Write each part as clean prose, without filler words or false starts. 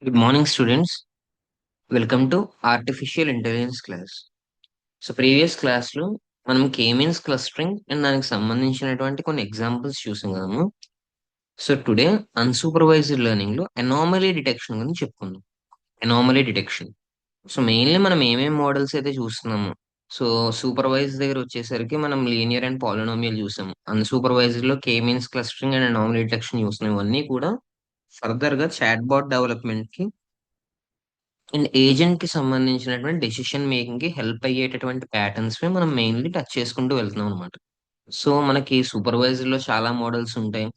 Good morning, students. Welcome to Artificial Intelligence class. So previous క్లాస్లో మనం K-means clustering and దానికి సంబంధించినటువంటి కొన్ని ఎగ్జాంపుల్స్ చూసాం కదము. సో టుడే అన్సూపర్వైజ్డ్ లెర్నింగ్ లో అనామలీ డిటెక్షన్ గురించి చెప్పుకుందాం. Anomaly detection. సో మెయిన్లీ మనం ఏమేం మోడల్స్ అయితే చూస్తున్నాము. సో సూపర్వైజ్ దగ్గర వచ్చేసరికి మనం లీనియర్ అండ్ పాలినామియల్ చూసాం. అన్సూపర్వైజ్డ్ లో K-means clustering and anomaly detection చూస్తున్నాం. ఇవన్నీ కూడా ఫర్దర్ గా చాట్ బాట్ డెవలప్మెంట్ కి అండ్ ఏజెంట్ కి సంబంధించినటువంటి డెసిషన్ మేకింగ్ కి హెల్ప్ అయ్యేటటువంటి ప్యాటర్న్స్ మనం మెయిన్లీ టచ్ చేసుకుంటూ వెళ్తున్నాం అనమాట. సో మనకి సూపర్వైజర్ లో చాలా మోడల్స్ ఉంటాయి,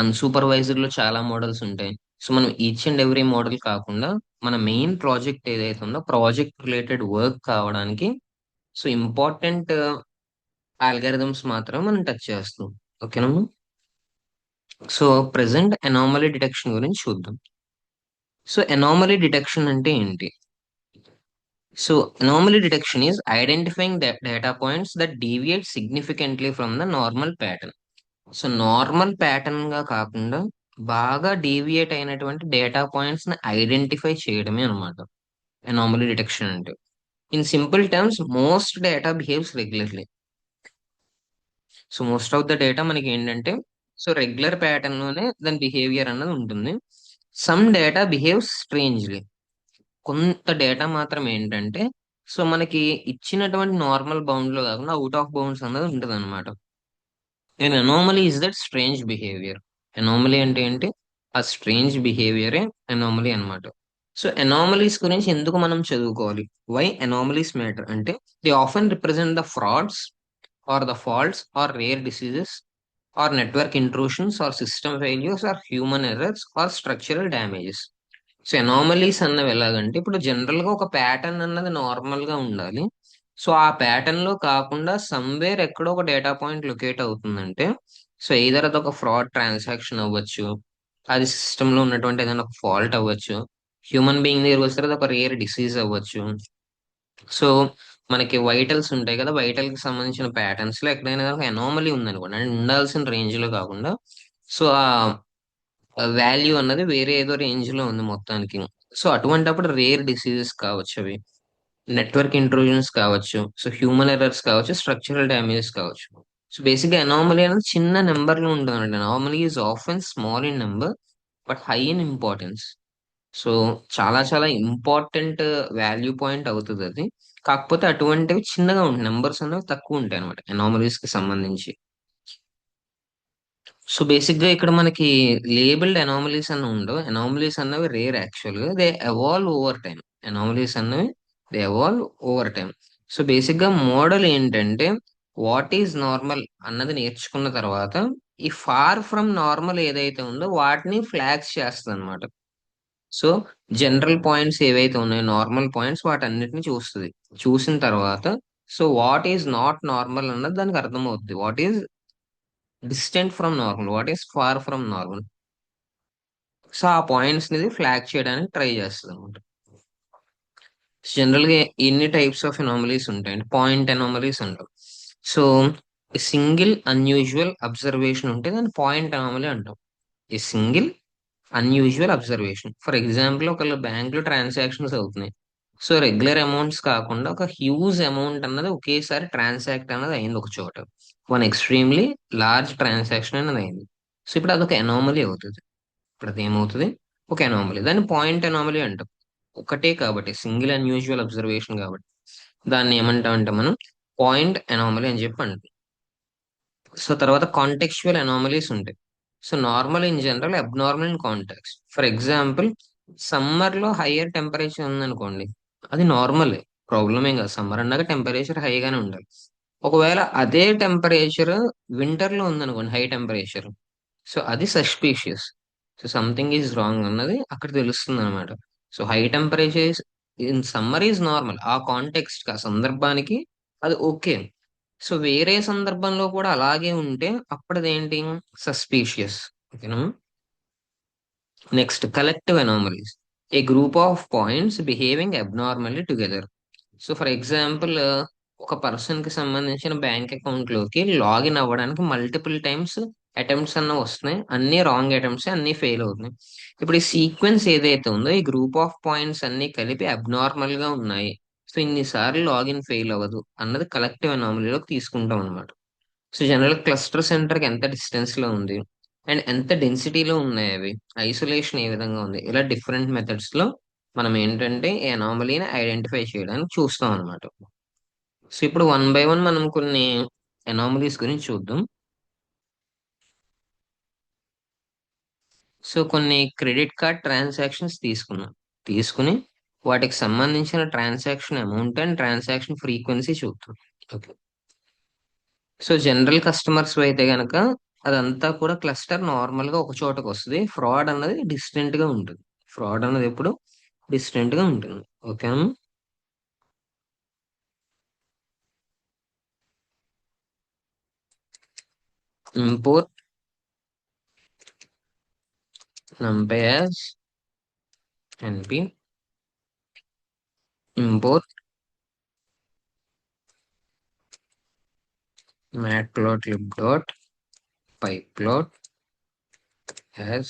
అన్సూపర్వైజర్ లో చాలా మోడల్స్ ఉంటాయి. సో మనం ఈచ్ అండ్ ఎవ్రీ మోడల్ కాకుండా మన మెయిన్ ప్రాజెక్ట్ ఏదైతే ఉందో ప్రాజెక్ట్ రిలేటెడ్ వర్క్ కావడానికి సో ఇంపార్టెంట్ ఆల్గారిథమ్స్ మాత్రం మనం టచ్ చేస్తాం. ఓకేనా? సో ప్రెసెంట్ అనామలీ డిటెక్షన్ గురించి చూద్దాం. సో అనామలీ డిటెక్షన్ అంటే ఏంటి? So, anomaly detection is identifying the data points that deviate significantly from the normal pattern. So normal pattern గా కాకుండా బాగా డీవియేట్ అయినటువంటి డేటా పాయింట్స్ ని ఐడెంటిఫై చేయడమే అనమాట అనామలీ డిటెక్షన్ అంటే. In simple terms most data behaves regularly. So most of the data మనకి ఏంటంటే సో రెగ్యులర్ ప్యాటర్న్ లోనే దాని బిహేవియర్ అన్నది ఉంటుంది. Some data behaves strangely. కొంత డేటా మాత్రం ఏంటంటే సో మనకి ఇచ్చినటువంటి నార్మల్ బౌండ్ లో కాకుండా అవుట్ ఆఫ్ బౌండ్స్ అన్నది ఉంటుంది అనమాట. And anomaly is that strange behaviour. Anomaly అంటే ఏంటి? ఆ స్ట్రేంజ్ బిహేవియరే అనామలీ అన్నమాట. సో అనామలీస్ గురించి ఎందుకు మనం చదువుకోవాలి? వై అనామలీస్ మ్యాటర్ అంటే they often represent the frauds or the faults or rare diseases or network intrusions or system failures or human errors or structural damages. So anomalies అన్నవి ఎలాగంటే ఇప్పుడు general గా ఒక ప్యాటర్న్ అన్నది నార్మల్ గా ఉండాలి. So ఆ ప్యాటర్న్ లో కాకుండా సమ్వేర్ ఎక్కడో ఒక డేటా పాయింట్ లొకేట్ అవుతుందంటే సో ఎయిదర్ అది ఒక ఫ్రాడ్ ట్రాన్సాక్షన్ అవ్వచ్చు, అది సిస్టమ్ లో ఉన్నటువంటి ఏదైనా ఒక ఫాల్ట్ అవ్వచ్చు, హ్యూమన్ బీయింగ్ దగ్గర వస్తే అది ఒక రేర్ డిసీజ్ అవ్వచ్చు. సో మనకి వైటల్స్ ఉంటాయి కదా, వైటల్ కి సంబంధించిన ప్యాటర్న్స్ లో ఎక్కడైనా ఒక ఎనామలీ ఉందనుకోండి, అంటే ఉండాల్సిన రేంజ్ లో కాకుండా సో ఆ వాల్యూ అన్నది వేరే ఏదో రేంజ్ లో ఉంది మొత్తానికి. సో అటువంటప్పుడు రేర్ డిసీజెస్ కావచ్చు, అవి నెట్వర్క్ ఇంట్రూజన్స్ కావచ్చు, సో హ్యూమన్ ఎర్రర్స్ కావచ్చు, స్ట్రక్చరల్ డ్యామేజెస్ కావచ్చు. సో బేసిక్ గా అనామలీ అనేది చిన్న నెంబర్ లో ఉంటుంది. Anomaly is often small in number but high in importance. So చాలా చాలా ఇంపార్టెంట్ వాల్యూ పాయింట్ అవుతుంది అది. కాకపోతే అటువంటివి చిన్నగా ఉంటాయి, నెంబర్స్ అనేవి తక్కువ ఉంటాయి అనమాట అనామలీస్ కి సంబంధించి. సో బేసిక్ గా ఇక్కడ మనకి లేబుల్డ్ అనామలీస్ అన్న ఉండవు. అనామలీస్ అన్నవి రేర్, యాక్చువల్ గా they evolve over time. Anomalies అన్నవి they evolve over time. So basic గా మోడల్ ఏంటంటే వాట్ ఈజ్ నార్మల్ అన్నది నేర్చుకున్న తర్వాత ఈ ఫార్ ఫ్రమ్ నార్మల్ ఏదైతే ఉందో వాటిని ఫ్లాగ్స్ చేస్తుంది అనమాట. సో జనరల్ పాయింట్స్ ఏవైతే ఉన్నాయో నార్మల్ పాయింట్స్ వాటన్నిటిని చూస్తుంది. చూసిన తర్వాత so what is not normal అన్నది దానికి అర్థమవుతుంది. What is distant from normal, what is far from normal. So ఆ పాయింట్స్ ని ఫ్లాగ్ చేయడానికి ట్రై చేస్తుంది అనమాట. జనరల్ గా ఎన్ని టైప్స్ ఆఫ్ ఎనామలీస్ ఉంటాయంటే పాయింట్ ఎనామలీస్ అంటాం. సో సింగిల్ అన్యూజువల్ అబ్జర్వేషన్ ఉంటే దాన్ని పాయింట్ ఎనామలీ అంటాం. ఈ single unusual observation, for example ఒకళ్ళు బ్యాంక్ లో ట్రాన్సాక్షన్స్ అవుతున్నాయి. సో రెగ్యులర్ అమౌంట్స్ కాకుండా ఒక హ్యూజ్ అమౌంట్ అన్నది ఒకేసారి ట్రాన్సాక్ట్ అన్నది అయింది ఒక చోట. వన్ ఎక్స్ట్రీమ్లీ లార్జ్ ట్రాన్సాక్షన్ అన్నది అయింది. సో ఇప్పుడు అదొక ఎనామలీ అవుతుంది. ఇప్పుడు అది ఏమవుతుంది? ఒక అనామలీ. దాన్ని పాయింట్ అనామలీ అంటాం. ఒకటే కాబట్టి సింగిల్ అన్యూజువల్ అబ్జర్వేషన్ కాబట్టి దాన్ని ఏమంటాం అంటే మనం పాయింట్ అనామలీ అని చెప్పి అంటాం. సో తర్వాత కాంటెక్చువల్ అనామలీస్ ఉంటాయి. So normal in general, abnormal in context. For example summer లో హయ్యర్ టెంపరేచర్ ఉందనుకోండి, అది నార్మల్, ప్రాబ్లం ఏం కాదు. సమ్మర్ అన్నాక టెంపరేచర్ హైగానే ఉండాలి. ఒకవేళ అదే టెంపరేచర్ వింటర్ లో ఉందనుకోండి, హై టెంపరేచర్, సో అది suspicious. So something is wrong అన్నది అక్కడ తెలుస్తుంది అనమాట. So high temperature in summer is normal, ఆ కాంటెక్స్ట్ ఆ సందర్భానికి అది ఓకే. సో వేరే సందర్భంలో కూడా అలాగే ఉంటే అప్పుడదేంటి? సస్పీషియస్. ఓకేనా? Next collective anomalies. A group of points behaving abnormally together. So for example ఒక పర్సన్ కి సంబంధించిన బ్యాంక్ అకౌంట్ లోకి లాగిన్ అవ్వడానికి మల్టిపుల్ టైమ్స్ అటెంప్ట్స్ అన్న వస్తున్నాయి, అన్ని రాంగ్ అటెంప్ట్స్, అన్ని ఫెయిల్ అవుతున్నాయి. ఇప్పుడు ఈ సీక్వెన్స్ ఏదైతే ఉందో ఈ గ్రూప్ ఆఫ్ పాయింట్స్ అన్ని కలిపి అబ్నార్మల్ గా ఉన్నాయి. సో ఇన్నిసార్లు లాగిన్ ఫెయిల్ అవ్వదు అన్నది కలెక్టివ్ అనామలీలోకి తీసుకుంటాం అనమాట. సో జనరల్ క్లస్టర్ సెంటర్ కి ఎంత డిస్టెన్స్ లో ఉంది అండ్ ఎంత డెన్సిటీలో ఉన్నాయి అవి, ఐసోలేషన్ ఏ విధంగా ఉంది, ఇలా డిఫరెంట్ మెథడ్స్ లో మనం ఏంటంటే ఈ అనామలీని ఐడెంటిఫై చేయడానికి చూస్తాం అనమాట. సో ఇప్పుడు వన్ బై వన్ మనం కొన్ని అనామలీస్ గురించి చూద్దాం. సో కొన్ని క్రెడిట్ కార్డ్ ట్రాన్సాక్షన్స్ తీసుకుని వాటికి సంబంధించిన transaction amount and transaction frequency చూద్దాం. ఓకే. సో జనరల్ కస్టమర్స్ అయితే గనక అదంతా కూడా క్లస్టర్ నార్మల్ గా ఒక చోటకు వస్తుంది. ఫ్రాడ్ అన్నది డిస్టెంట్ గా ఉంటుంది. ఫ్రాడ్ అన్నది ఎప్పుడు డిస్టెంట్ గా ఉంటుంది. ఓకేనా? Import numpy as np, import matplotlib.pyplot as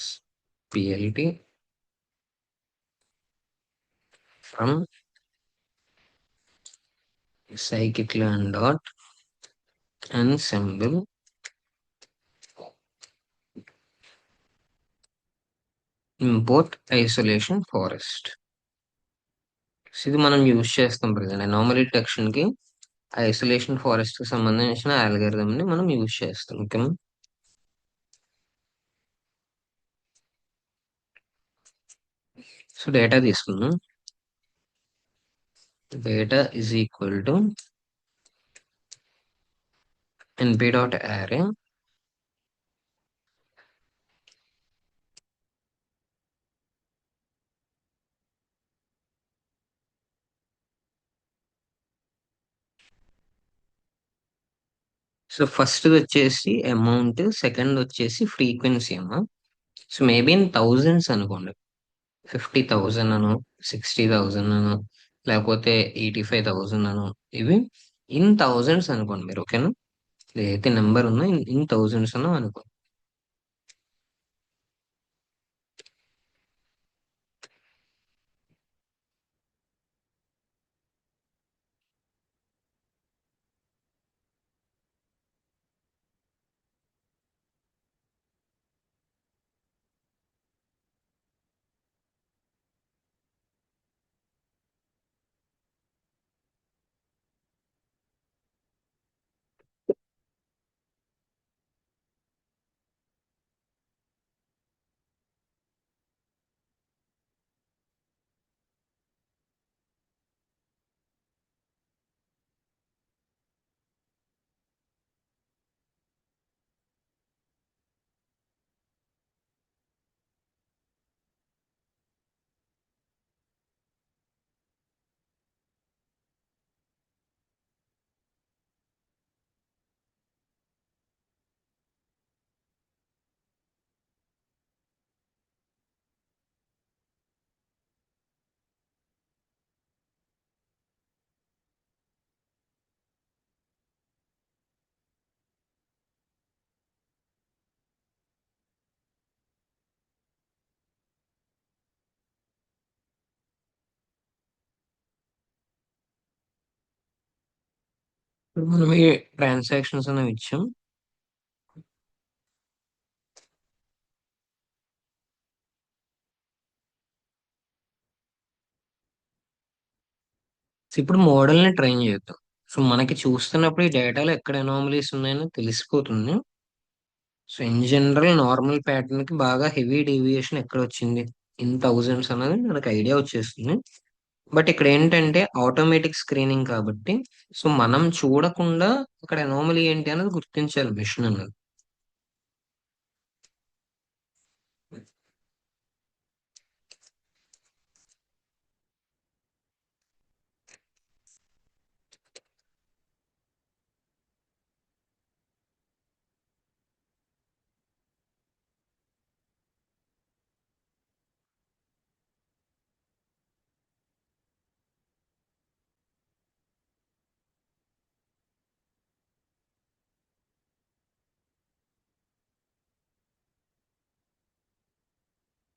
plt from scikit-learn dot ensemble import isolation forest. So ఇది మనం యూజ్ చేస్తాం ప్రజెంట్ అనామలీ డిటెక్షన్ కి. ఐసోలేషన్ ఫారెస్ట్ కి సంబంధించిన అల్గోరిథం ని మనం యూజ్ చేస్తాం. ఓకేనా? సో డేటా తీసుకుందాం. Data is equal to np dot array. So first వచ్చేసి అమౌంట్, సెకండ్ వచ్చేసి ఫ్రీక్వెన్సీ అమ్మా. సో మేబీ ఇన్ థౌజండ్స్ అనుకోండి. 50,000 అను, 60,000 అను, లేకపోతే 85,000 అను, ఇవి ఇన్ థౌజండ్స్ అనుకోండి మీరు. ఓకేనా? ఏదైతే నెంబర్ ఉందో ఇన్ థౌజండ్స్ అను అనుకో. ఇప్పుడు మనం ఈ ట్రాన్సాక్షన్స్ అనేవి ఇచ్చాం. సో ఇప్పుడు మోడల్ ని ట్రైన్ చేద్దాం. సో మనకి చూస్తున్నప్పుడు ఈ డేటాలో ఎక్కడ అనామలీస్ ఉన్నాయని తెలిసిపోతుంది. So in general normal pattern కి బాగా హెవీ డీవియేషన్ ఎక్కడ వచ్చింది, ఇన్ థౌజండ్స్ అనేది మనకు ఐడియా వచ్చేస్తుంది. బట్ ఇక్కడ ఏంటంటే ఆటోమేటిక్ స్క్రీనింగ్ కాబట్టి సో మనం చూడకుండా అక్కడ అనామలీ ఏంటి అనేది గుర్తించాలి మిషన్ అన్నది.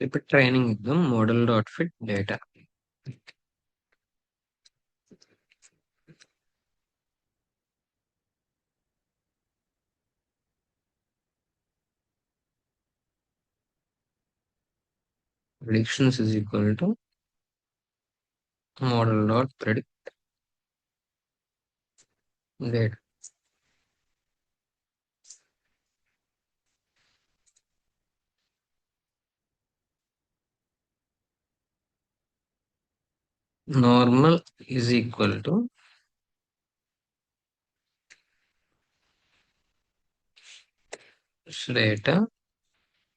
ఇప్పుడు ట్రైనింగ్ ఇద్దాం. Model dot fit data. Predictions is equal to model dot predict data. Normal is equal to data.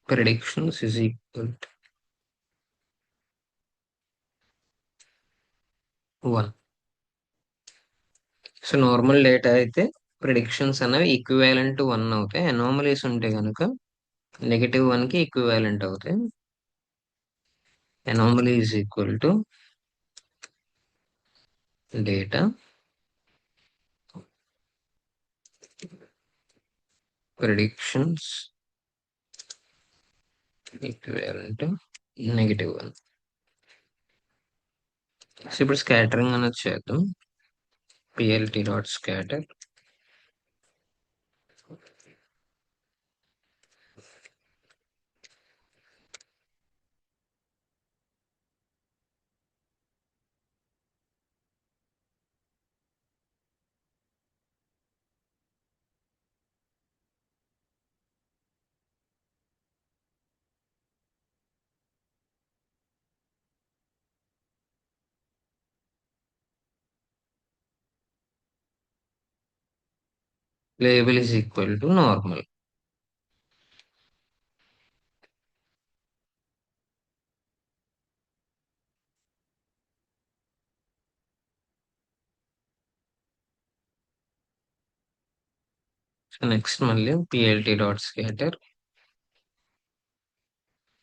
Predictions is equal to 1. So normal data అయితే ప్రిడిక్షన్స్ అనేవి ఈక్వివాలెంట్ టు 1 అవుతాయి. అనామలీస్ ఉంటే కనుక -1 కి ఈక్వివాలెంట్ అవుతాయి. Anomaly is equal to data predictions equivalent to -1. So ఇప్పుడు scattering అనేది చేద్దాం. PLT dot scatter. Label is equal to normal. So next మళ్ళీ పిఎల్టీ డాట్ స్కాటర్.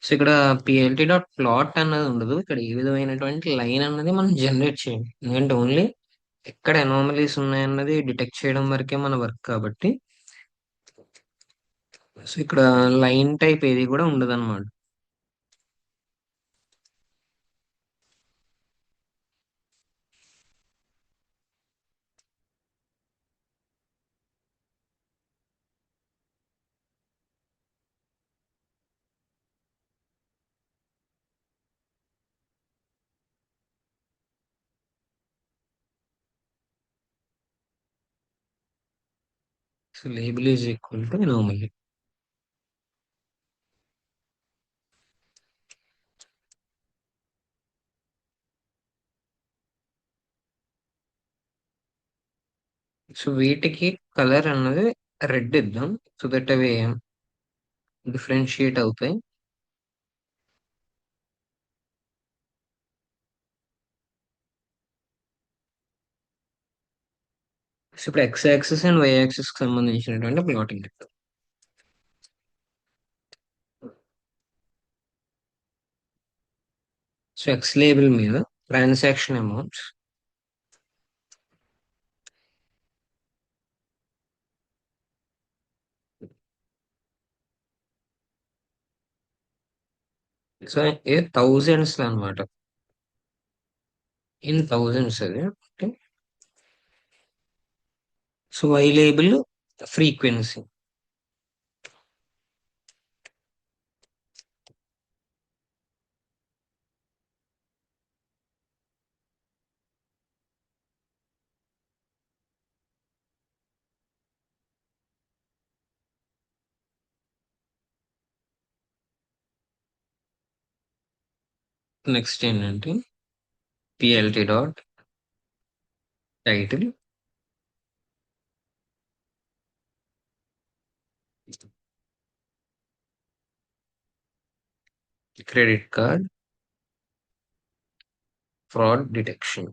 సో ఇక్కడ పిఎల్టీ డాట్ ప్లాట్ అన్నది ఉండదు. ఇక్కడ ఏ విధమైనటువంటి లైన్ అన్నది మనం జనరేట్ చేయండి. ఎందుకంటే ఓన్లీ ఎక్కడ అనామలీస్ ఉన్నాయన్నది డిటెక్ట్ చేయడం వరకే మన వర్క్ కాబట్టి. సో ఇక్కడ లైన్ టైప్ ఏది కూడా ఉండదు అనమాట. So label is equal to anomaly. So వీటికి కలర్ అన్నది రెడ్ ఇద్దాం. సో దట్ అవి డిఫరెన్షియేట్ అవుతాయి. సో ఇప్పుడు X axis and Y axis కి సంబంధించినటువంటి ప్లాటింగ్ ఇద్దాం. సో ఎక్స్ లేబుల్ మీద transaction amounts, so a thousands అనమాట, ఇన్ థౌజండ్స్ అది. Okay. So why label frequency. Next ఏంటంటే PLT dot title credit card fraud detection.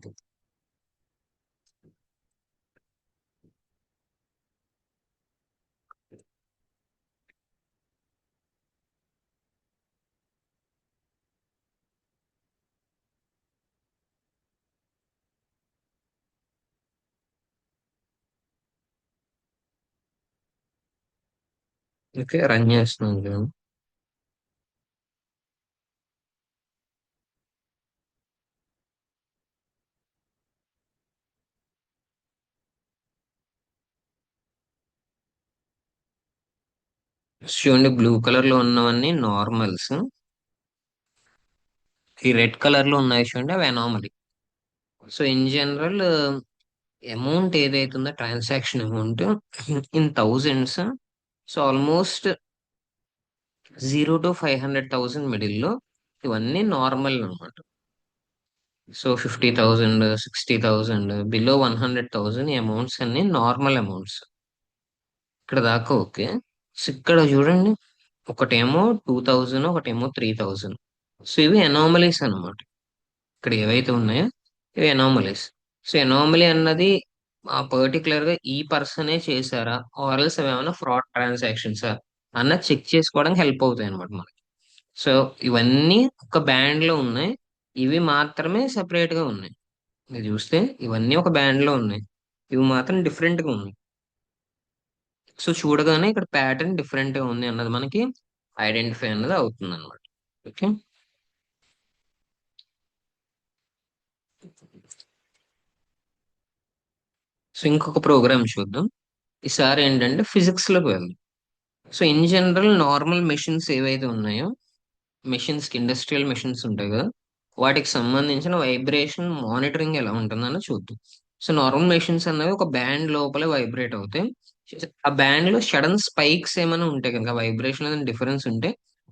Okay, run చేస్తున్నాను చూడండి. చూడండి, బ్లూ కలర్ లో ఉన్నవన్నీ నార్మల్స్. ఈ రెడ్ కలర్ లో ఉన్నాయి చూడండి, అవి anomaly. So in general amount ఏదైతుందో transaction amount in thousands. So almost 0 to 500,000 మిడిల్లో ఇవన్నీ నార్మల్ అన్నమాట. సో 50,000, 60,000, బిలో 100,000 ఈ అమౌంట్స్ అన్ని నార్మల్ అమౌంట్స్. ఇక్కడ దాకా ఓకే. సో ఇక్కడ చూడండి, ఒకటేమో 2,000, ఒకటేమో 3,000. సో ఇవి అనామలీస్ అన్నమాట. ఇక్కడ ఏవైతే ఉన్నాయో ఇవి అనామలీస్. సో అనామలీ అన్నది ఆ పర్టికులర్ గా ఈ పర్సనే చేశారా, ఆర్ఎల్స్ అవి ఏమైనా ఫ్రాడ్ ట్రాన్సాక్షన్సా అన్నది చెక్ చేసుకోవడానికి హెల్ప్ అవుతాయి అనమాట మనకి. సో ఇవన్నీ ఒక బ్యాండ్ లో ఉన్నాయి. ఇవి మాత్రమే సెపరేట్ గా ఉన్నాయి. మీరు చూస్తే ఇవన్నీ ఒక బ్యాండ్ లో ఉన్నాయి. ఇవి మాత్రం డిఫరెంట్ గా ఉన్నాయి. సో చూడగానే ఇక్కడ ప్యాటర్న్ డిఫరెంట్ గా ఉంది అన్నది మనకి ఐడెంటిఫై అన్నది అవుతుంది అనమాట. ఓకే. సో ఇంకొక ప్రోగ్రామ్ చూద్దాం. ఈసారి ఏంటంటే ఫిజిక్స్ లోకి వెళ్దాం. So in general normal machines ఏవైతే ఉన్నాయో, మెషిన్స్ కి ఇండస్ట్రియల్ మెషిన్స్ ఉంటాయి కదా, వాటికి సంబంధించిన వైబ్రేషన్ మానిటరింగ్ ఎలా ఉంటుందని చూద్దాం. సో నార్మల్ మెషిన్స్ అన్నవి ఒక బ్యాండ్ లోపలే వైబ్రేట్ అవుతాయి. ఆ బ్యాండ్ లో సడన్ స్పైక్స్ ఏమైనా ఉంటాయి కనుక, వైబ్రేషన్ అనేది డిఫరెన్స్ ఉంటే,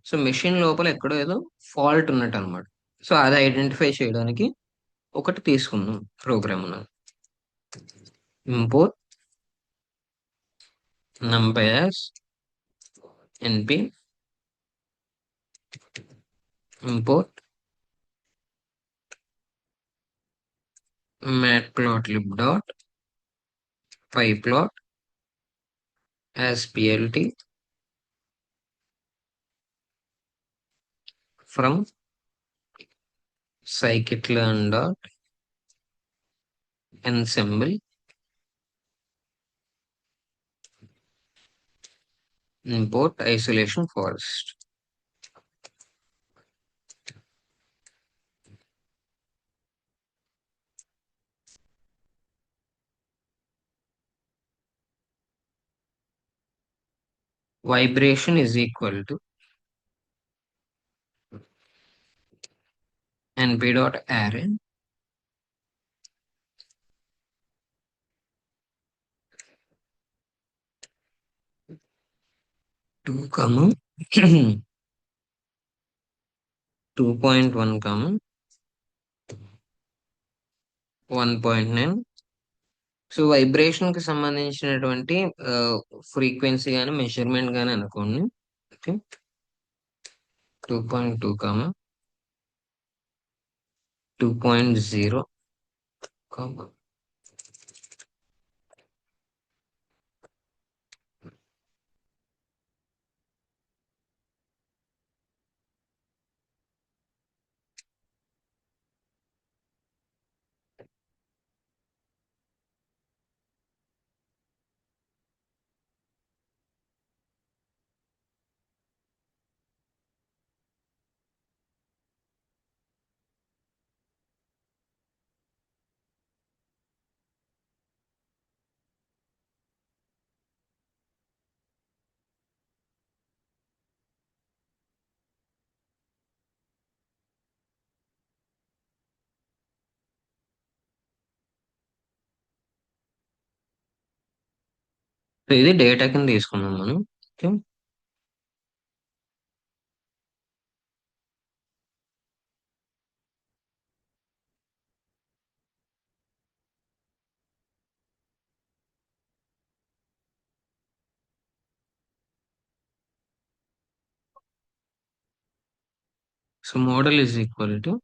సో మెషిన్ లోపల ఎక్కడో ఏదో ఫాల్ట్ ఉన్నట్టు అనమాట. సో అది ఐడెంటిఫై చేయడానికి ఒకటి తీసుకుందాం program. Import numpy np import matplotlib dot pyplot as plt from scikit-learn dot ensemble import isolation forest. Vibration is equal to np dot array 2 comma 2.1 comma 1.9. So vibration కి సంబంధించినటువంటి frequency కానీ measurement కానీ అనుకోండి. Okay. 2.2 comma 2.0 comma so ఇది data కింద తీసుకున్నాం మనం. Okay. So model is equal to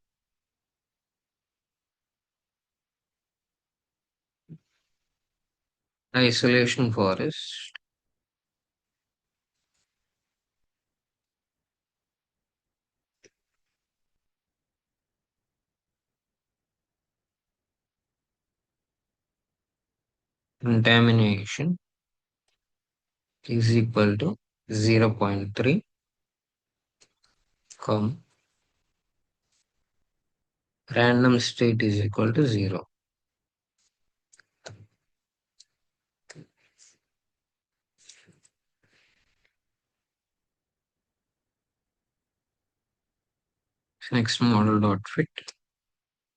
isolation forest contamination is equal to 0.3, random state is equal to 0. Next model dot fit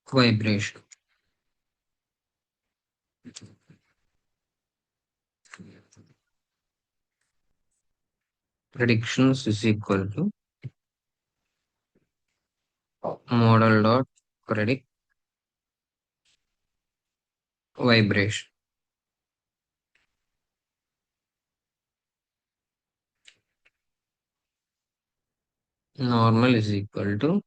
vibration. Predictions is equal to model dot predict vibration. Normal is equal to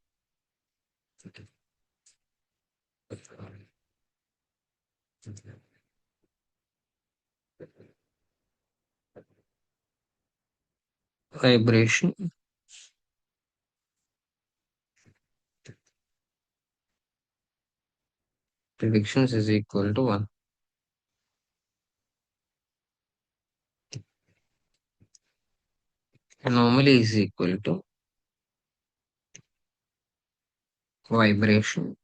vibration. Predictions is equal to 1. Anomaly is equal to vibration.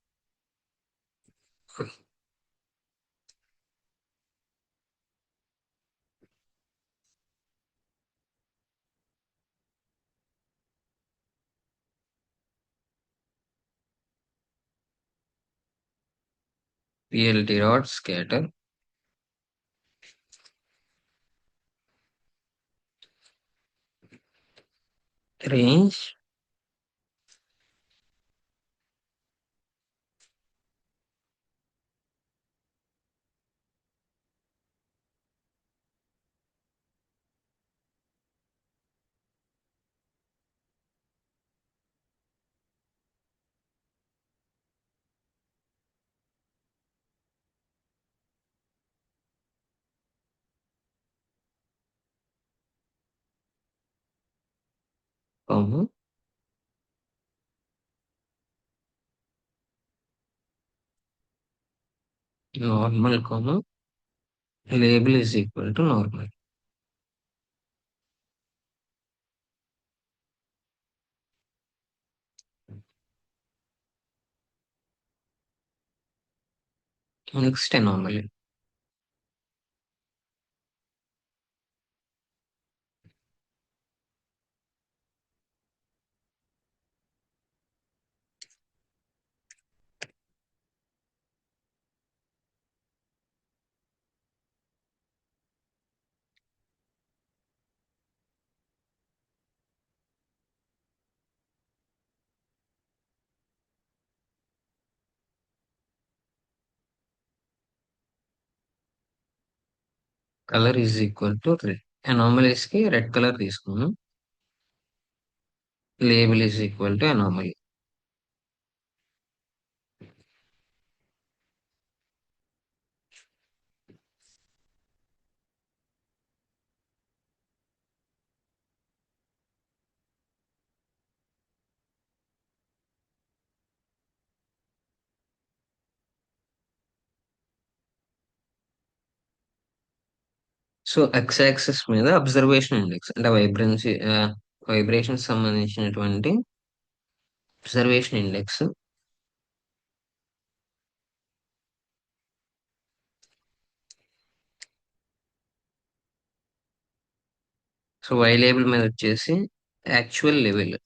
PLT dot scatter range comma normal comma label is equal to normal. Next anomaly. Color is equal to red. Anomalies కి red colour తీసుకున్నాం. Label is equal to anomaly. So x axis మీద observation index అంటే vibration సంబంధించినటువంటి observation index. So why label మీద వచ్చేసి actual level.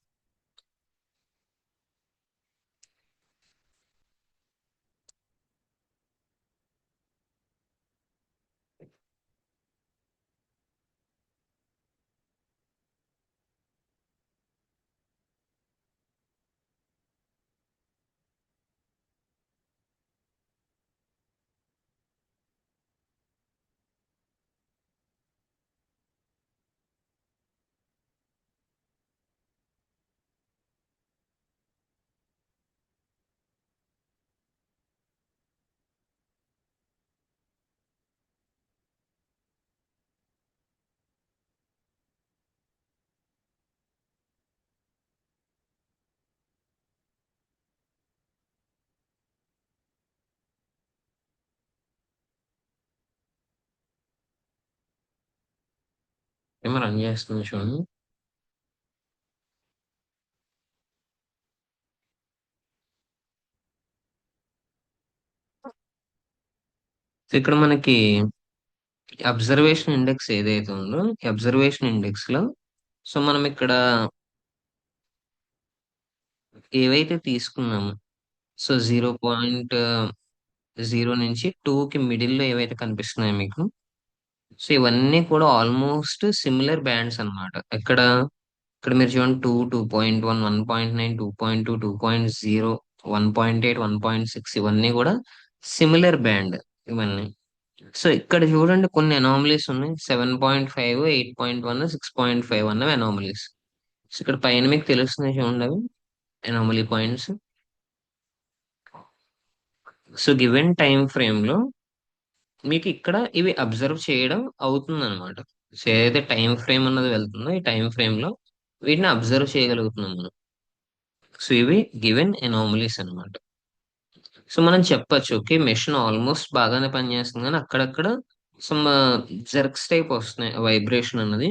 ఏమో run చేస్తుంది చూడండి. సో ఇక్కడ మనకి అబ్జర్వేషన్ ఇండెక్స్ ఏదైతే ఉందో ఈ అబ్జర్వేషన్ ఇండెక్స్ లో సో మనం ఇక్కడ ఏవైతే తీసుకున్నామో, సో 0.0 నుంచి 2కి మిడిల్ లో ఏవైతే కనిపిస్తున్నాయో మీకు, సో ఇవన్నీ కూడా ఆల్మోస్ట్ సిమిలర్ బ్యాండ్స్ అన్నమాట. ఇక్కడ మీరు చూడండి, 2, 2.1, 1.9, 2.2, 2.0, 1.8, 1.6, ఇవన్నీ కూడా సిమిలర్ బ్యాండ్ ఇవన్నీ. సో ఇక్కడ చూడండి, కొన్ని అనామలీస్ ఉన్నాయి. 7.5, 8.1, 6.5 అన్నవి అనామలీస్. సో ఇక్కడ పైన మీకు తెలుస్తున్నాయి చూడండి, అవి anomaly points. So given time frame లో మీకు ఇక్కడ ఇవి అబ్జర్వ్ చేయడం అవుతుంది అనమాట. సో ఏదైతే టైం ఫ్రేమ్ అన్నది వెళ్తుందో, ఈ టైం ఫ్రేమ్ లో వీటిని అబ్జర్వ్ చేయగలుగుతున్నాం మనం. సో ఇవి గివెన్ ఎనామలీస్ అన్నమాట. సో మనం చెప్పొచ్చు, ఓకే, మెషిన్ ఆల్మోస్ట్ బాగానే పనిచేస్తుంది, కానీ అక్కడక్కడ సమ్ జర్క్స్ టైప్ వస్తున్నాయి, వైబ్రేషన్ అన్నది.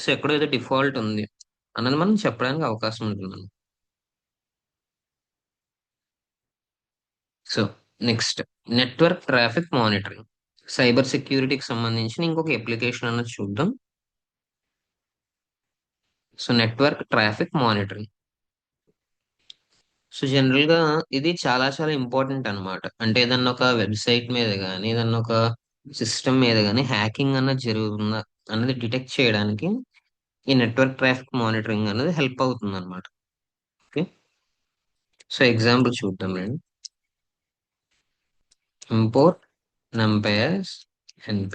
సో ఎక్కడో ఏదో డిఫాల్ట్ ఉంది అన్నది మనం చెప్పడానికి అవకాశం ఉంటుంది. So next, network traffic monitoring. Cyber సెక్యూరిటీకి సంబంధించిన ఇంకొక అప్లికేషన్ అన్నది చూద్దాం. So network traffic monitoring. So general గా ఇది చాలా చాలా ఇంపార్టెంట్ అన్నమాట. అంటే ఏదన్నా ఒక వెబ్సైట్ మీద కానీ, ఏదన్నా ఒక సిస్టమ్ మీద కానీ హ్యాకింగ్ అన్నది జరుగుతుందా అన్నది డిటెక్ట్ చేయడానికి ఈ నెట్వర్క్ ట్రాఫిక్ మానిటరింగ్ అనేది హెల్ప్ అవుతుంది అనమాట. ఓకే, సో ఎగ్జాంపుల్ చూద్దాం నేను. Import numpairs np,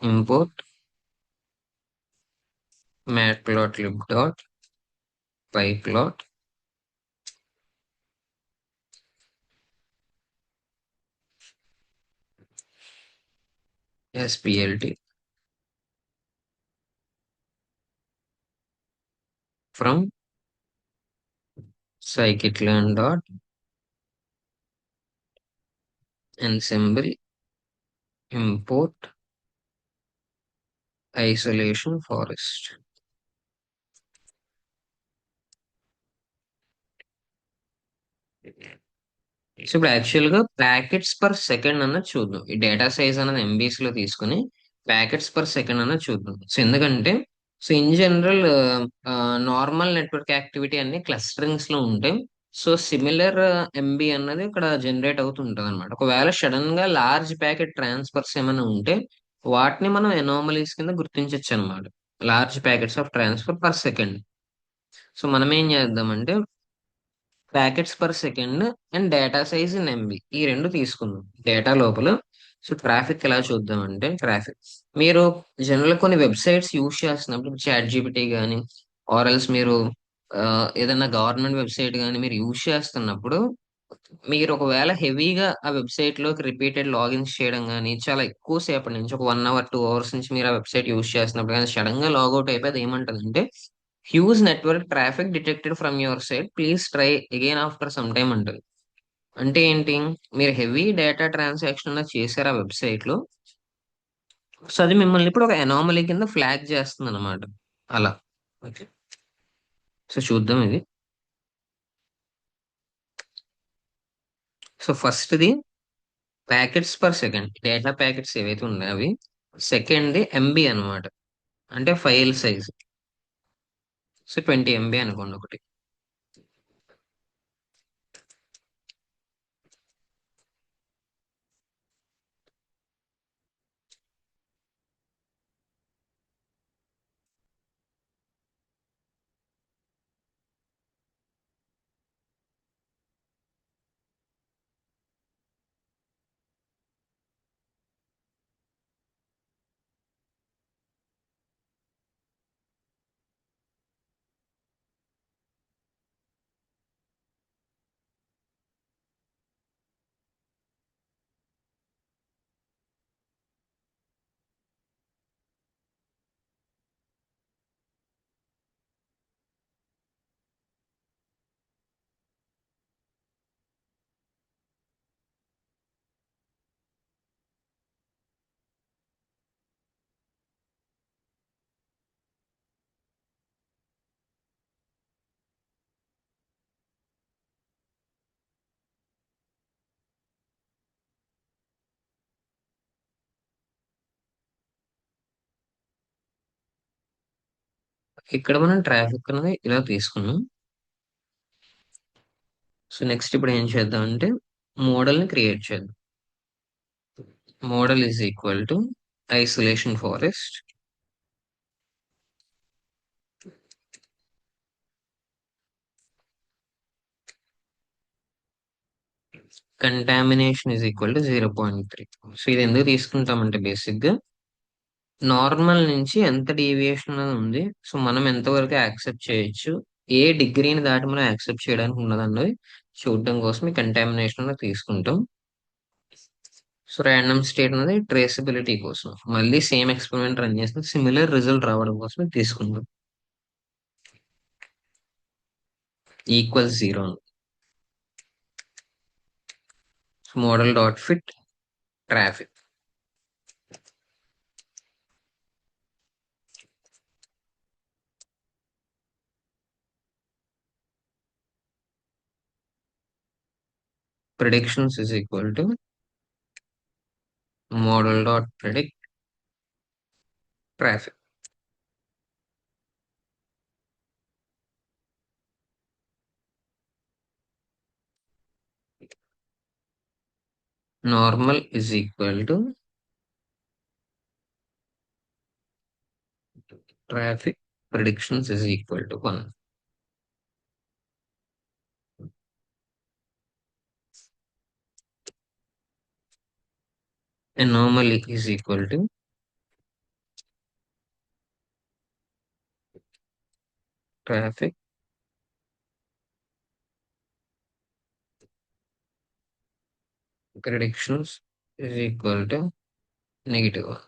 import matplotlib.pyplot splt from scikit-learn.ensemble import isolation forest. So ఇప్పుడు యాక్చువల్ గా ప్యాకెట్స్ పర్ సెకండ్ అన్నది చూద్దాం. ఈ డేటా సైజ్ అన్నది ఎంబీస్ లో తీసుకుని ప్యాకెట్స్ పర్ సెకండ్ అన్నది చూద్దాం. సో ఎందుకంటే, so in general normal network activity అన్ని క్లస్టరింగ్స్ లో ఉంటాయి. సో సిమిలర్ ఎంబీ అన్నది ఇక్కడ జనరేట్ అవుతుంటది అనమాట. ఒకవేళ సడన్ గా లార్జ్ ప్యాకెట్ ట్రాన్స్ఫర్స్ ఏమైనా ఉంటే వాటిని మనం ఎనామలీస్ కింద గుర్తించవచ్చు అనమాట. Large packets of transfer per second. So మనం ఏం చేద్దామంటే, packets per second and data size in MB, ఈ రెండు తీసుకుందాం డేటా లోపల. సో ట్రాఫిక్ ఎలా చూద్దామంటే, ట్రాఫిక్ మీరు జనరల్ కొన్ని వెబ్సైట్స్ యూజ్ చేస్తున్నప్పుడు, చాట్ జీపీటీ కానీ ఆర్ఎల్స్ మీరు ఆ, ఏదైనా గవర్నమెంట్ వెబ్సైట్ కానీ మీరు యూజ్ చేస్తున్నప్పుడు, మీరు ఒకవేళ హెవీగా ఆ వెబ్సైట్ లోకి రిపీటెడ్ లాగిన్స్ చేయడం కానీ, చాలా ఎక్కువ సేపటి నుంచి ఒక 1 అవర్ 2 అవర్స్ నుంచి మీరు ఆ వెబ్సైట్ యూజ్ చేస్తున్నప్పుడు కానీ సడన్ గా లాగౌట్ అయిపోయి ఏమంటుందంటే, huge network traffic detected from your side, please try again after some time అంటుంది. అంటే ఏంటి, మీరు హెవీ డేటా ట్రాన్సాక్షన్ చేశారు ఆ వెబ్సైట్ లో. సో అది మిమ్మల్ని ఇప్పుడు ఒక అనామలీ కింద ఫ్లాగ్ చేస్తుంది అనమాట. అలా. ఓకే, సో చూద్దాం ఇది. సో ఫస్ట్ది packets per second, data packets ఏవైతే ఉన్నాయో అవి. సెకండ్ది ఎంబీ అన్నమాట, అంటే ఫైల్ సైజ్. సో 20 MB అనుకోండి ఒకటి. ఇక్కడ మనం ట్రాఫిక్ అనేది ఇలా తీసుకున్నాం. సో నెక్స్ట్ ఇప్పుడు ఏం చేద్దాం అంటే మోడల్ ని క్రియేట్ చేద్దాం. Model is equal to isolation forest, contamination is equal to 0.3. So ఇది ఎందుకు తీసుకుంటామంటే బేసిక్ గా నార్మల్ నుంచి ఎంత డీవియేషన్ అనేది ఉంది, సో మనం ఎంతవరకు యాక్సెప్ట్ చేయొచ్చు, ఏ డిగ్రీని దాటి మనం యాక్సెప్ట్ చేయడానికి ఉన్నదన్నది చూడడం కోసం ఈ కంటామినేషన్ అనేది తీసుకుంటాం. సో ర్యాండమ్ స్టేట్ అనేది ట్రేసబిలిటీ కోసం, మళ్ళీ సేమ్ ఎక్స్పెరిమెంట్ రన్ చేసిన సిమిలర్ రిజల్ట్ రావడం కోసం ఇది తీసుకుంటాం. Equal 0. Model dot fit traffic. Predictions is equal to model dot predict traffic. Normal is equal to traffic predictions is equal to 1. Anomaly is equal to traffic predictions is equal to -1.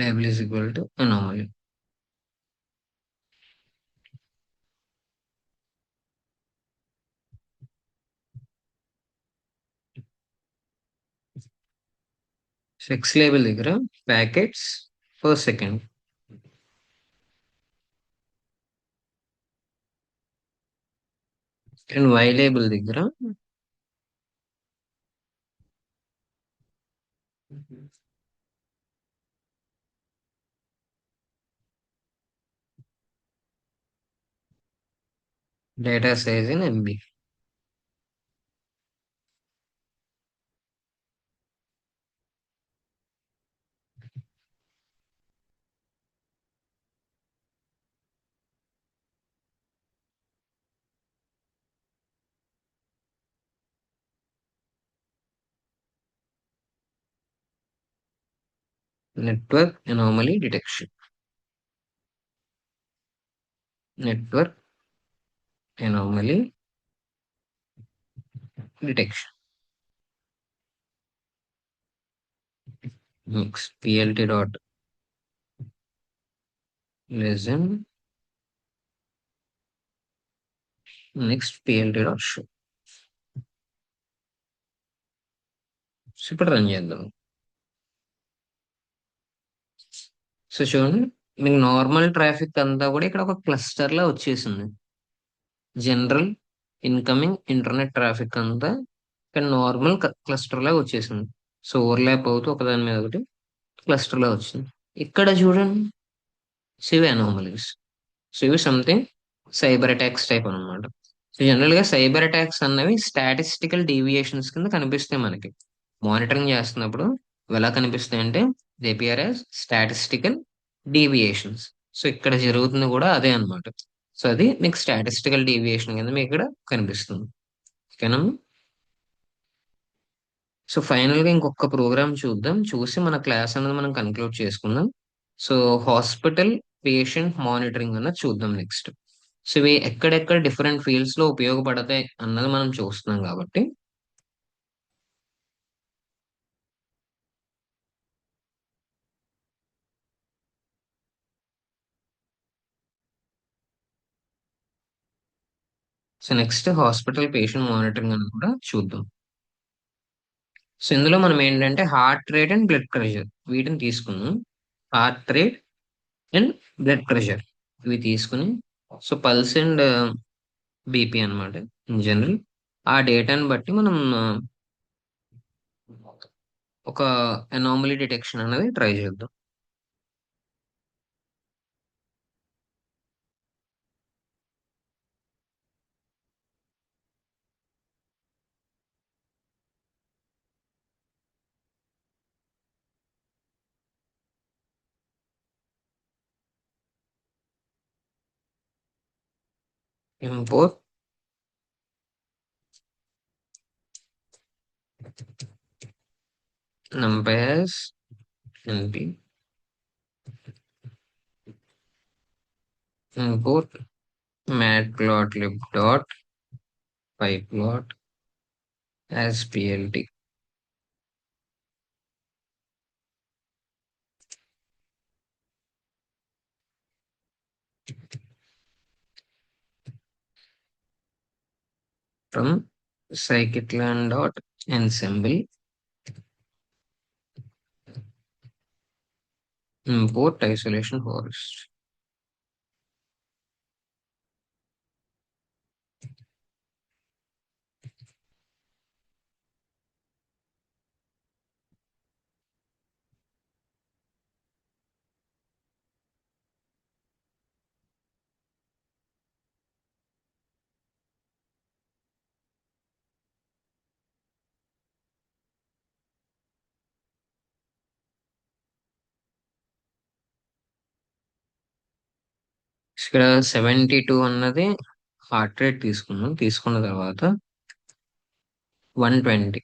Label is equal to anomaly. So X label దగ్గర packets per second. And Y label దగ్గర data size in MB. Network anomaly detection. Network anomaly detection. Mix PLT dot listen. Next PLT dot show. So ఇప్పుడు run చేద్దాం. So చూడండి, మీకు normal traffic అంతా కూడా ఇక్కడ ఒక క్లస్టర్ లా వచ్చేసింది. జనరల్, ఇన్కమింగ్, ఇంటర్నెట్ ట్రాఫిక్ అంతా ఇక్కడ నార్మల్ క్లస్టర్ లాగా వచ్చేసింది. సో ఓవర్లాప్ అవుతూ ఒకదాని మీద ఒకటి క్లస్టర్ లా వచ్చింది. ఇక్కడ చూడండి, సివి అనామలీస్. సో ఇవి సంథింగ్ సైబర్ అటాక్స్ టైప్ అనమాట. సో జనరల్ గా సైబర్ అటాక్స్ అన్నవి స్టాటిస్టికల్ డీవియేషన్స్ కింద కనిపిస్తాయి మనకి. మానిటరింగ్ చేస్తున్నప్పుడు ఇవి ఎలా కనిపిస్తాయి అంటే they appear as statistical deviations. So ఇక్కడ జరుగుతుంది కూడా అదే అన్నమాట. సో అది మీకు స్టాటిస్టికల్ డీవియేషన్ కింద మీకు ఇక్కడ కనిపిస్తుంది. ఓకేనా? సో ఫైనల్ గా ఇంకొక ప్రోగ్రామ్ చూద్దాం, చూసి మన క్లాస్ అనేది మనం కన్క్లూడ్ చేసుకుందాం. సో హాస్పిటల్ పేషెంట్ మానిటరింగ్ అన్నది చూద్దాం నెక్స్ట్. సో ఇవి ఎక్కడెక్కడ డిఫరెంట్ ఫీల్డ్స్ లో ఉపయోగపడతాయి అన్నది మనం చూస్తున్నాం కాబట్టి. So next hospital patient monitoring అని కూడా చూద్దాం. సో ఇందులో మనం ఏంటంటే heart rate and blood pressure వీటిని తీసుకున్నాం. Heart rate and blood pressure ఇవి తీసుకుని, సో పల్స్ అండ్ బీపీ అన్నమాట ఇన్ జనరల్. ఆ డేటాని బట్టి మనం ఒక అనామలీ డిటెక్షన్ అనేది ట్రై చేద్దాం. Import numpy np, import matplotlib dot pyplot as plt from scikit-learn dot ensemble, import isolation forest. ఇక్కడ 72 అన్నది హార్ట్ రేట్ తీసుకున్నాం. తీసుకున్న తర్వాత 120,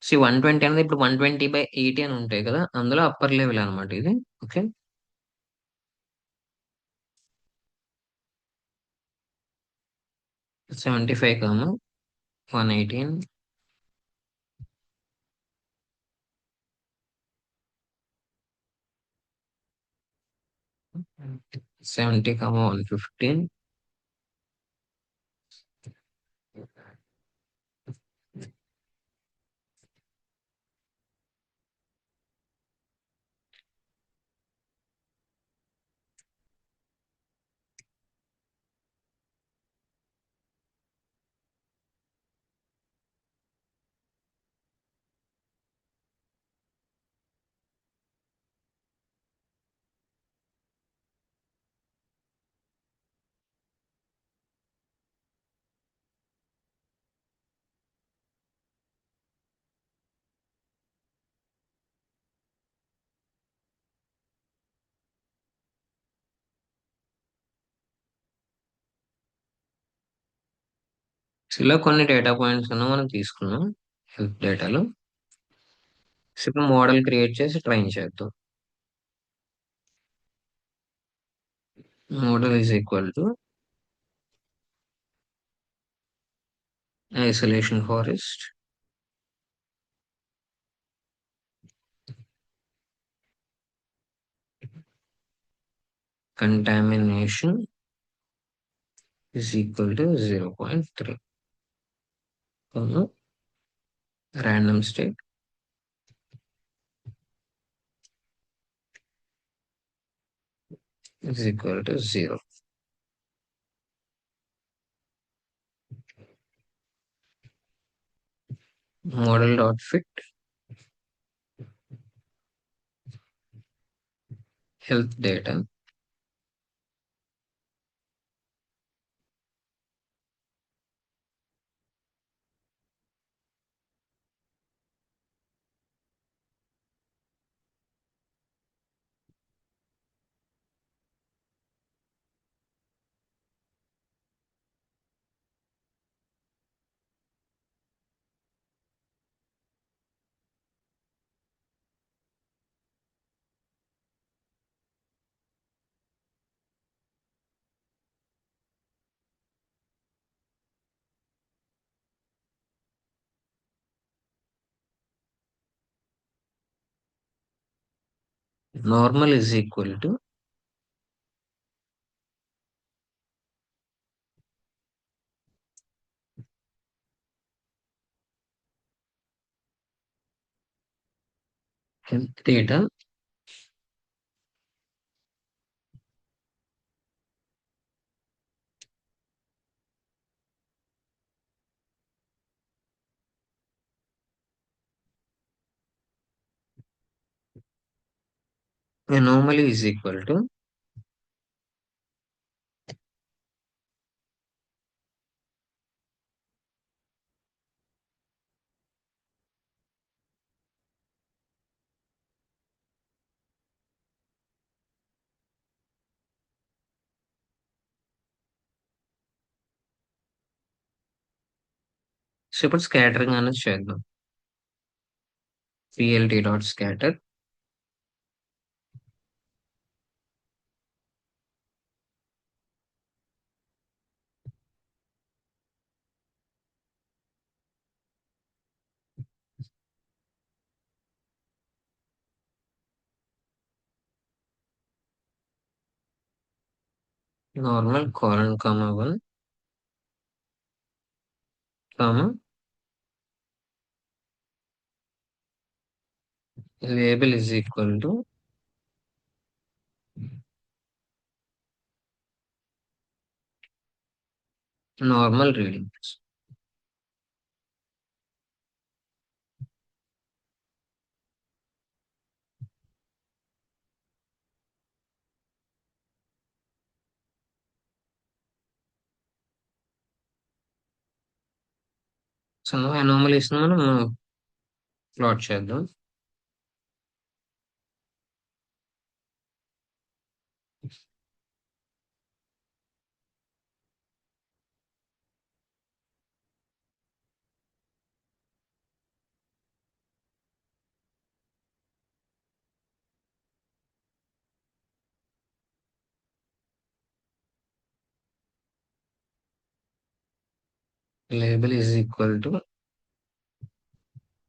120 అనేది ఇప్పుడు 120/80 అని ఉంటాయి కదా, అందులో అప్పర్ లెవెల్ అనమాట ఇది. ఓకే. 75 కాము 118, 70 కాము 115, ఇలా కొన్ని డేటా పాయింట్స్ అన్న మనం తీసుకున్నాం హెల్త్ డేటాలో. ఇప్పుడు మోడల్ క్రియేట్ చేసి ట్రైన్ చేద్దాం. Model is equal to isolation forest, contamination is equal to 0.3, random state is equal to 0. Model dot fit health data. Normal is equal to health data. Anomaly is equal to so ఇప్పుడు scattering అనేది చేద్దాం. PLT dot scatter. Normal colon comma 1 comma label is equal to normal readings. So anomalies మనం plot చేద్దాం. Label is equal to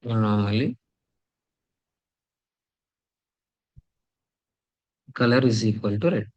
anomaly. Color is equal to red.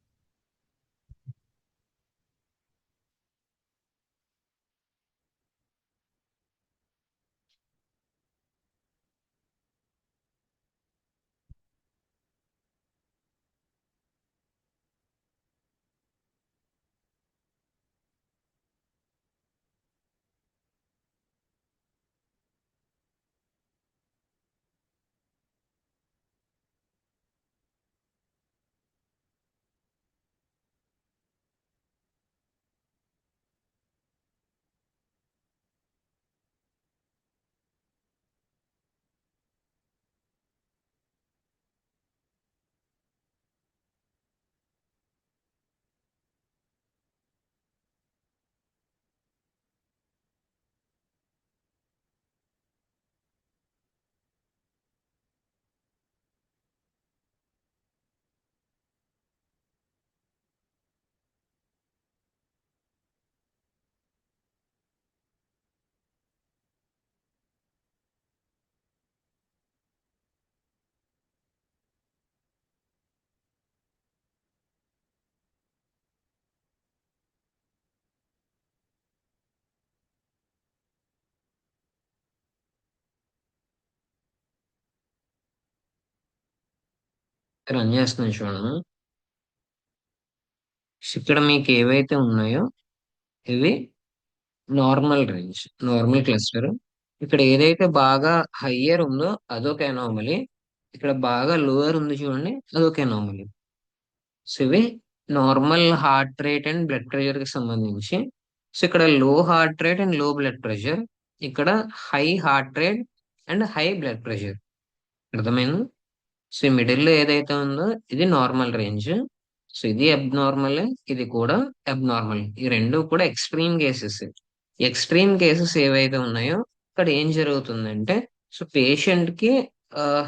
Run చేస్తున్నాను చూడండి. So ఇక్కడ మీకు ఏవైతే ఉన్నాయో ఇవి నార్మల్ రేంజ్, నార్మల్ క్లస్టర్. ఇక్కడ ఏదైతే బాగా హయ్యర్ ఉందో అదొక అనామలీ, ఇక్కడ బాగా లోయర్ ఉంది చూడండి అదొక అనామలీ. సో ఇవి normal heart rate and blood pressure కి సంబంధించి. సో ఇక్కడ లో హార్ట్ రేట్ అండ్ లో బ్లడ్ ప్రెషర్, ఇక్కడ high heart rate and high blood pressure. అర్థమైంది? సో ఈ మిడిల్ లో ఏదైతే ఉందో ఇది నార్మల్ రేంజ్. సో ఇది అబ్నార్మల్, ఇది కూడా అబ్నార్మల్. ఈ రెండు కూడా ఎక్స్ట్రీమ్ కేసెస్. ఎక్స్ట్రీమ్ కేసెస్ ఏవైతే ఉన్నాయో ఇక్కడ ఏం జరుగుతుందంటే, సో పేషెంట్ కి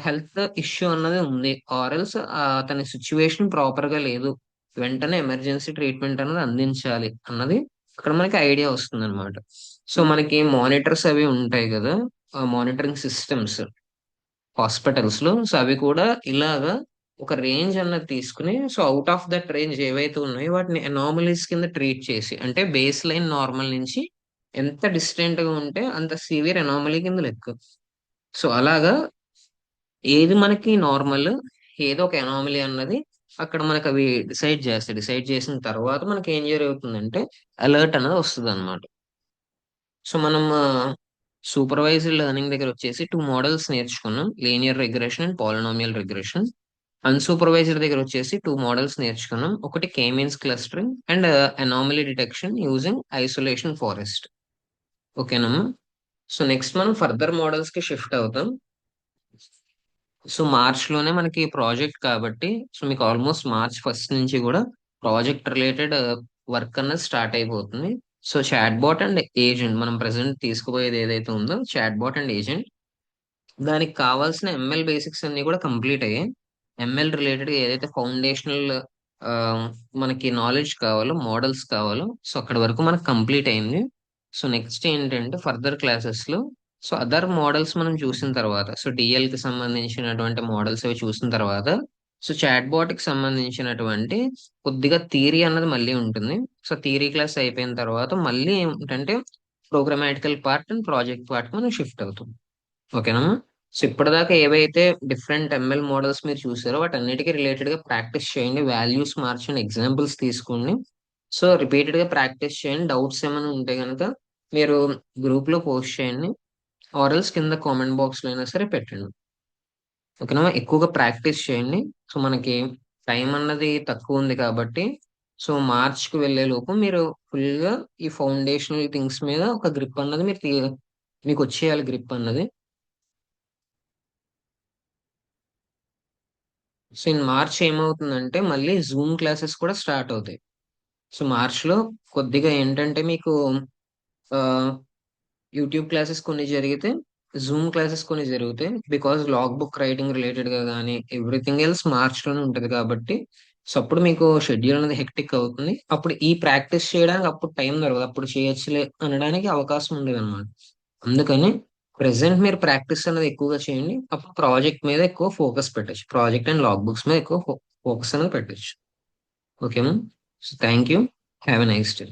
హెల్త్ ఇష్యూ అన్నది ఉంది, ఆర్ఎల్స్ అతని సిచ్యువేషన్ ప్రాపర్ గా లేదు, వెంటనే ఎమర్జెన్సీ ట్రీట్మెంట్ అన్నది అందించాలి అన్నది ఇక్కడ మనకి ఐడియా వస్తుంది అనమాట. సో మనకి మానిటర్స్ అవి ఉంటాయి కదా, మానిటరింగ్ సిస్టమ్స్ హాస్పిటల్స్ లో. సో అవి కూడా ఇలాగా ఒక రేంజ్ అన్నది తీసుకుని, so out of that range ఏవైతే ఉన్నాయో వాటిని అనామలీస్ కింద ట్రీట్ చేసి, అంటే బేస్ లైన్ నార్మల్ నుంచి ఎంత డిస్టెంట్ గా ఉంటే అంత సివియర్ అనామలీ కింద లెక్క. సో అలాగా ఏది మనకి నార్మల్, ఏదో ఒక అనామలీ అన్నది అక్కడ మనకి అవి డిసైడ్ చేస్తాయి. డిసైడ్ చేసిన తర్వాత మనకి ఏం జరుగుతుందంటే అలర్ట్ అనేది వస్తుంది అనమాట. సో మనం సూపర్వైజ్డ్ లెర్నింగ్ దగ్గర వచ్చేసి టూ మోడల్స్ నేర్చుకున్నాం, linear regression and polynomial regression. Unsupervised దగ్గర వచ్చేసి టూ మోడల్స్ నేర్చుకున్నాం, ఒకటి K means clustering and anomaly detection using isolation forest. ఓకేనమ్మా? సో నెక్స్ట్ మనం ఫర్దర్ మోడల్స్ కి షిఫ్ట్ అవుతాం. సో మార్చ్ లోనే మనకి ప్రాజెక్ట్ కాబట్టి, సో మీకు ఆల్మోస్ట్ మార్చ్ ఫస్ట్ నుంచి కూడా ప్రాజెక్ట్ రిలేటెడ్ వర్క్ అన్నది స్టార్ట్ అయిపోతుంది. So chat bot and agent మనం ప్రెసెంట్ తీసుకుపోయేది ఏదైతే ఉందో చాట్ బాట్ అండ్ ఏజెంట్, దానికి కావాల్సిన ఎంఎల్ బేసిక్స్ అన్ని కూడా కంప్లీట్ అయ్యాయి. ఎంఎల్ రిలేటెడ్ ఏదైతే ఫౌండేషనల్ మనకి నాలెడ్జ్ కావాలో, మోడల్స్ కావాలో, సో అక్కడ వరకు మనకు కంప్లీట్ అయింది. సో నెక్స్ట్ ఏంటంటే ఫర్దర్ క్లాసెస్ లో సో అదర్ మోడల్స్ మనం చూసిన తర్వాత, సో డిఎల్ కి సంబంధించినటువంటి మోడల్స్ అవి చూసిన తర్వాత, సో చాట్ బాట్ కి సంబంధించినటువంటి కొద్దిగా థియరీ అన్నది మళ్ళీ ఉంటుంది. సో థియరీ క్లాస్ అయిపోయిన తర్వాత మళ్ళీ ఏంటంటే ప్రోగ్రామాటికల్ పార్ట్ అండ్ ప్రాజెక్ట్ పార్ట్ మనం షిఫ్ట్ అవుతాం. ఓకేనా? సో ఇప్పటిదాకా ఏవైతే డిఫరెంట్ ఎంఎల్ మోడల్స్ మీరు చూసారో వాటన్నిటికీ రిలేటెడ్ గా ప్రాక్టీస్ చేయండి, వాల్యూస్ మార్చండి, ఎగ్జాంపుల్స్ తీసుకోండి. సో రిపీటెడ్ గా ప్రాక్టీస్ చేయండి. డౌట్స్ ఏమైనా ఉంటే కనుక మీరు గ్రూప్ లో పోస్ట్ చేయండి, ఆర్ఎల్స్ కింద కామెంట్ బాక్స్ లో అయినా సరే పెట్టండి. ఓకేనా? ఎక్కువగా ప్రాక్టీస్ చేయండి. సో మనకి టైం అన్నది తక్కువ ఉంది కాబట్టి, సో మార్చ్ కి వెళ్లే లోపు మీరు ఫుల్ గా ఈ ఫౌండేషనల్ థింగ్స్ మీద ఒక గ్రిప్ అన్నది మీకు వచ్చేయాలి, గ్రిప్ అన్నది. సో ఇన్ మార్చ్ ఏమవుతుందంటే మళ్ళీ జూమ్ క్లాసెస్ కూడా స్టార్ట్ అవుతాయి. సో మార్చ్ లో కొద్దిగా ఏంటంటే మీకు యూట్యూబ్ క్లాసెస్ కొన్ని జరిగితే, జూమ్ క్లాసెస్ కొన్ని జరుగుతాయి. Because log book writing related గా కానీ ఎవ్రీథింగ్ ఎల్స్ మార్చ్ లోనే ఉంటది కాబట్టి, సో అప్పుడు మీకు షెడ్యూల్ అనేది హెక్టిక్ అవుతుంది. అప్పుడు ఈ ప్రాక్టీస్ చేయడానికి అప్పుడు టైం దొరకదు, అప్పుడు చేయొచ్చులే అనడానికి అవకాశం ఉండదు అనమాట. అందుకని ప్రెసెంట్ మీరు ప్రాక్టీస్ అనేది ఎక్కువగా చేయండి, అప్పుడు ప్రాజెక్ట్ మీద ఎక్కువ ఫోకస్ పెట్టచ్చు, ప్రాజెక్ట్ అండ్ లాగ్ బుక్స్ మీద ఎక్కువ ఫోకస్ అనేది పెట్టచ్చు. ఓకేనా? So thank you. Have a nice day.